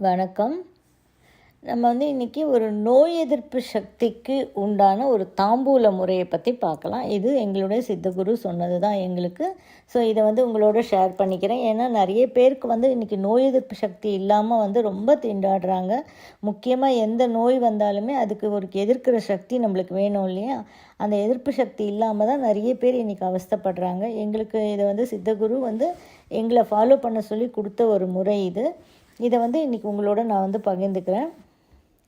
வணக்கம். நம்ம இன்றைக்கி ஒரு நோய் எதிர்ப்பு சக்திக்கு உண்டான ஒரு தாம்பூல முறையை பற்றி பார்க்கலாம். இது எங்களுடைய சித்தகுரு சொன்னது தான் எங்களுக்கு. ஸோ இதை உங்களோட ஷேர் பண்ணிக்கிறேன். ஏன்னா நிறைய பேருக்கு இன்றைக்கி நோய் எதிர்ப்பு சக்தி இல்லாமல் ரொம்ப திண்டாடுறாங்க. முக்கியமாக எந்த நோய் வந்தாலுமே அதுக்கு ஒரு எதிர்க்கிற சக்தி நம்மளுக்கு வேணும் இல்லையா? அந்த எதிர்ப்பு சக்தி இல்லாமல் தான் நிறைய பேர் இன்றைக்கி அவஸ்தைப்படுறாங்க. எங்களுக்கு இதை சித்தகுரு எங்களை ஃபாலோ பண்ண சொல்லி கொடுத்த ஒரு முறை இது. இதை இன்றைக்கி உங்களோட நான் பகிர்ந்துக்கிறேன்.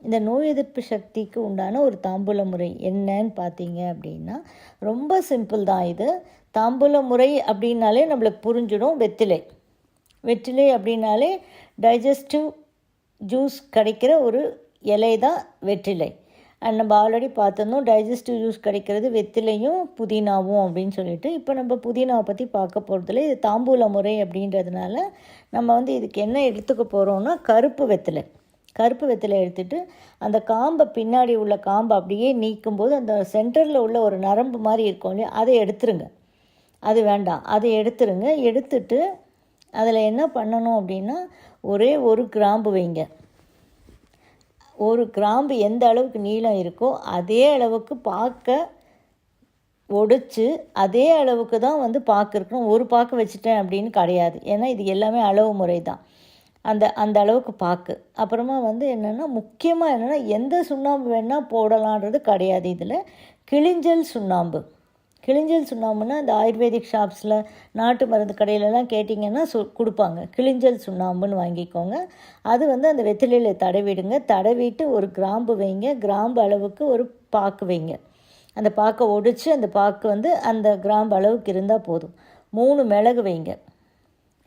இந்த நோய் எதிர்ப்பு சக்திக்கு உண்டான ஒரு தாம்பூல முறை என்னன்னு பார்த்தீங்க அப்படின்னா ரொம்ப சிம்பிள் தான். இது தாம்பூல முறை அப்படின்னாலே நம்மளுக்கு புரிஞ்சிடும். வெற்றிலை அப்படின்னாலே டைஜஸ்டிவ் ஜூஸ் கிடைக்கிற ஒரு இலை தான் வெற்றிலை. நம்ம ஆல்ரெடி பார்த்துருந்தோம் டைஜஸ்டிவ் ஜூஸ் கிடைக்கிறது வெற்றிலையும் புதினாவும் அப்படின்னு சொல்லிட்டு. இப்போ நம்ம புதினாவை பற்றி பார்க்க போகிறதுல இது தாம்பூல முறை அப்படின்றதுனால நம்ம இதுக்கு என்ன எடுத்துக்க போகிறோம்னா கருப்பு வெற்றிலை எடுத்துகிட்டு அந்த காம்பை பின்னாடி உள்ள காம்பை அப்படியே நீக்கும்போது அந்த சென்டரில் உள்ள ஒரு நரம்பு மாதிரி இருக்கும் இல்லையா, அதை எடுத்துருங்க. அது வேண்டாம், அதை எடுத்துட்டு அதில் என்ன பண்ணணும் அப்படின்னா ஒரே ஒரு கிராம்பு வைங்க. ஒரு கிராம்பு எந்த அளவுக்கு நீளம் இருக்கோ அதே அளவுக்கு பாக்கை ஒடிச்சு அதே அளவுக்கு தான் பாக்கு இருக்கணும். ஒரு பாக்கு வச்சுட்டேன் அப்படின்னு கிடையாது. ஏன்னா இது எல்லாமே அளவு முறை தான். அந்த அளவுக்கு பாக்கு. அப்புறமா என்னென்னா முக்கியமாக என்னென்னா எந்த சுண்ணாம்பு வேணால் போடலான்றது கிடையாது. இதில் கிளிஞ்சல் சுண்ணாம்புன்னா இந்த ஆயுர்வேதிக் ஷாப்ஸில் நாட்டு மருந்து கடையிலலாம் கேட்டிங்கன்னா கொடுப்பாங்க. கிளிஞ்சல் சுண்ணாம்புன்னு வாங்கிக்கோங்க. அது அந்த வெற்றிலையில் தடவிட்டு ஒரு கிராம்பு வைங்க. கிராம்பு அளவுக்கு ஒரு பாக்கு வைங்க. அந்த பாக்கை ஒடிச்சு அந்த பாக்கு அந்த கிராம்பு அளவுக்கு இருந்தால் போதும். 3 மிளகு வைங்க.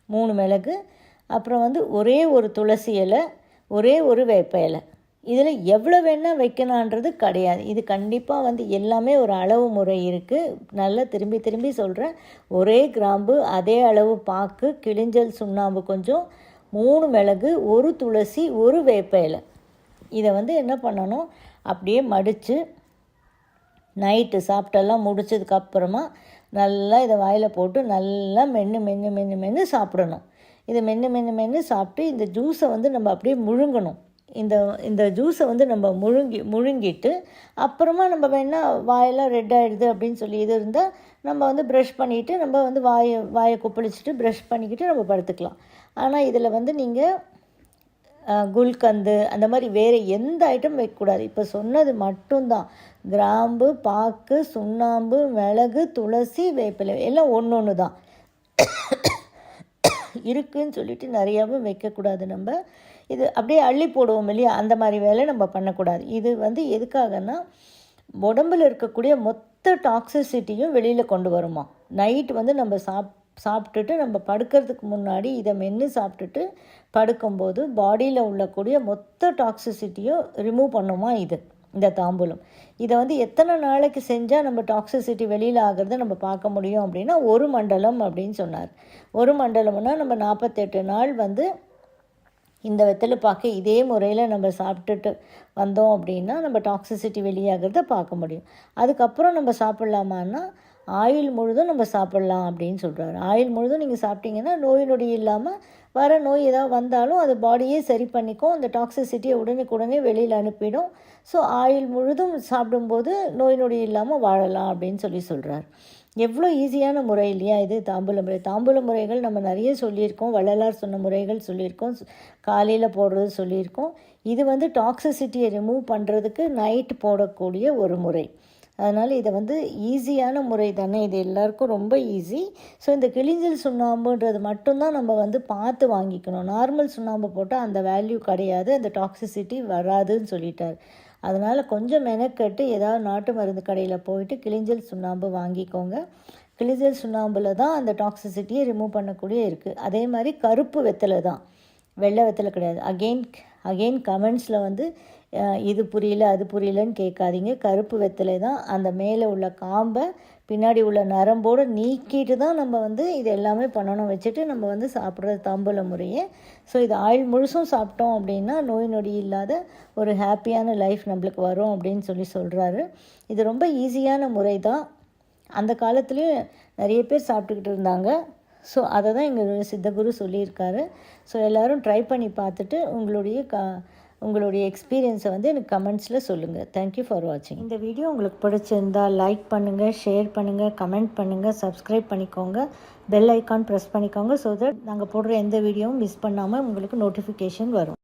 3 மிளகு. அப்புறம் ஒரே ஒரு துளசி இலை, ஒரே ஒரு வேப்ப இலை. இதில் எவ்வளோ வேணால் வைக்கணுன்றது கிடையாது. இது கண்டிப்பாக எல்லாமே ஒரு அளவு முறை இருக்குது. நல்லா திரும்பி சொல்கிறேன். ஒரே கிராம்பு, அதே அளவு பாக்கு, கிளிஞ்சல் சுண்ணாம்பு கொஞ்சம், 3 மிளகு, ஒரு துளசி, ஒரு வேப்ப இலை. இதை என்ன பண்ணணும், அப்படியே மடித்து நைட்டு சாப்பிட்டெல்லாம் முடிச்சதுக்கப்புறமா நல்லா இதை வாயில் போட்டு நல்லா மென்று சாப்பிடணும். இதை மென்று சாப்பிட்டு இந்த ஜூஸை நம்ம அப்படியே முழுங்கணும். இந்த ஜூஸை நம்ம முழுங்கிட்டு அப்புறமா நம்ம வேணால் வாயெல்லாம் ரெட் ஆகிடுது அப்படின்னு சொல்லி இது இருந்தால் நம்ம ப்ரஷ் பண்ணிவிட்டு நம்ம வாயை கொப்பளிச்சுட்டு ப்ரஷ் பண்ணிக்கிட்டு நம்ம படுத்துக்கலாம். ஆனால் இதில் நீங்கள் குல்கந்து அந்த மாதிரி வேறு எந்த ஐட்டம் வைக்கக்கூடாது. இப்போ சொன்னது மட்டும்தான். கிராம்பு, பாக்கு, சுண்ணாம்பு, மிளகு, துளசி, வேப்பிலை எல்லாம் ஒன்று தான் இருக்குதுன்னு சொல்லிட்டு நிறையாவும் வைக்கக்கூடாது. நம்ம இது அப்படியே அள்ளி போடுவோம் இல்லையா, அந்த மாதிரி வேலை நம்ம பண்ணக்கூடாது. இது எதுக்காகன்னா உடம்பில் இருக்கக்கூடிய மொத்த டாக்ஸிசிட்டியும் வெளியில் கொண்டு வருமா. நைட்டு நம்ம சாப்பிட்டுட்டு நம்ம படுக்கிறதுக்கு முன்னாடி இதை மென்று சாப்பிட்டுட்டு படுக்கும்போது பாடியில் உள்ளக்கூடிய மொத்த டாக்ஸிசிட்டியும் ரிமூவ் பண்ணுமா இந்த தாம்பூலம். இதை எத்தனை நாளைக்கு செஞ்சால் நம்ம டாக்ஸிசிட்டி வெளியில் ஆகிறத நம்ம பார்க்க முடியும் அப்படின்னா 1 மண்டலம் அப்படின்னு சொன்னார். 1 மண்டலம்னா நம்ம 48 நாள் இந்த வெத்தலை பாக்கு இதே முறையில் நம்ம சாப்பிட்டுட்டு வந்தோம் அப்படின்னா நம்ம டாக்ஸிசிட்டி வெளியாகிறத பார்க்க முடியும். அதுக்கப்புறம் நம்ம சாப்பிட்லாமான்னா ஆயுள் முழுதும் நம்ம சாப்பிட்லாம் அப்படின்னு சொல்கிறாரு. ஆயுள் முழுதும் நீங்கள் சாப்பிட்டீங்கன்னா நோய் நொடி இல்லாமல் வர நோய் ஏதாவது வந்தாலும் அது பாடியே சரி பண்ணிக்கும். அந்த டாக்ஸிசிட்டியை உடனே வெளியில் அனுப்பிடும். ஸோ ஆயுள் முழுதும் சாப்பிடும்போது நோய் நொடி இல்லாமல் வாழலாம் அப்படின்னு சொல்கிறார். எவ்வளோ ஈஸியான முறை இல்லையா இது தாம்பூல முறை. தாம்பூல முறைகள் நம்ம நிறைய சொல்லியிருக்கோம். வள்ளலார் சொன்ன முறைகள் சொல்லியிருக்கோம். காலையில் போடுறது சொல்லியிருக்கோம். இது டாக்ஸிசிட்டியை ரிமூவ் பண்ணுறதுக்கு நைட் போடக்கூடிய ஒரு முறை. அதனால் இதை ஈஸியான முறை தானே. இது எல்லாருக்கும் ரொம்ப ஈஸி. ஸோ இந்த கிளிஞ்சல் சுண்ணாம்புன்றது மட்டும்தான் நம்ம பார்த்து வாங்கிக்கணும். நார்மல் சுண்ணாம்பு போட்டால் அந்த வேல்யூ கிடையாது, அந்த டாக்ஸிசிட்டி வராதுன்னு சொல்லிட்டார். அதனால் கொஞ்சம் மெனக்கட்டு ஏதாவது நாட்டு மருந்து கடையில் போயிட்டு கிளிஞ்சல் சுண்ணாம்பு வாங்கிக்கோங்க. கிளிஞ்சல் சுண்ணாம்பில் தான் அந்த டாக்ஸிசிட்டியை ரிமூவ் பண்ணக்கூடிய இருக்குது. அதே மாதிரி கருப்பு வெத்தலை தான், வெள்ளை வெத்தலை கிடையாது. அகெயின் கமெண்ட்ஸில் இது புரியல அது புரியலன்னு கேட்காதீங்க. கருப்பு வெத்தலை தான். அந்த மேலே உள்ள காம்பை பின்னாடி உள்ள நரம்போடு நீக்கிட்டு தான் நம்ம இது எல்லாமே பண்ணணும். வச்சுட்டு நம்ம சாப்பிட்றது தாம்பூல முறையே. ஸோ இது ஆயுள் முழுசும் சாப்பிட்டோம் அப்படின்னா நோய் நொடி இல்லாத ஒரு ஹாப்பியான லைஃப் நம்மளுக்கு வரும் அப்படின்னு சொல்கிறாரு. இது ரொம்ப ஈஸியான முறை தான். அந்த காலத்துலேயும் நிறைய பேர் சாப்பிட்டுக்கிட்டு இருந்தாங்க. ஸோ அதை தான் எங்கள் சித்தகுரு சொல்லியிருக்காரு. ஸோ எல்லோரும் ட்ரை பண்ணி பார்த்துட்டு உங்களுடைய எக்ஸ்பீரியன்ஸை வந்து எனக்கு கமெண்ட்ஸில் சொல்லுங்கள். தேங்க்யூ ஃபார் வாட்சிங். இந்த வீடியோ உங்களுக்கு பிடிச்சிருந்தால் லைக் பண்ணுங்கள், ஷேர் பண்ணுங்கள், கமெண்ட் பண்ணுங்கள், சப்ஸ்கிரைப் பண்ணிக்கோங்க, பெல் ஐக்கான் ப்ரெஸ் பண்ணிக்கோங்க. ஸோ தட் நாங்கள் போடுற எந்த வீடியோவும் மிஸ் பண்ணாமல் உங்களுக்கு நோட்டிஃபிகேஷன் வரும்.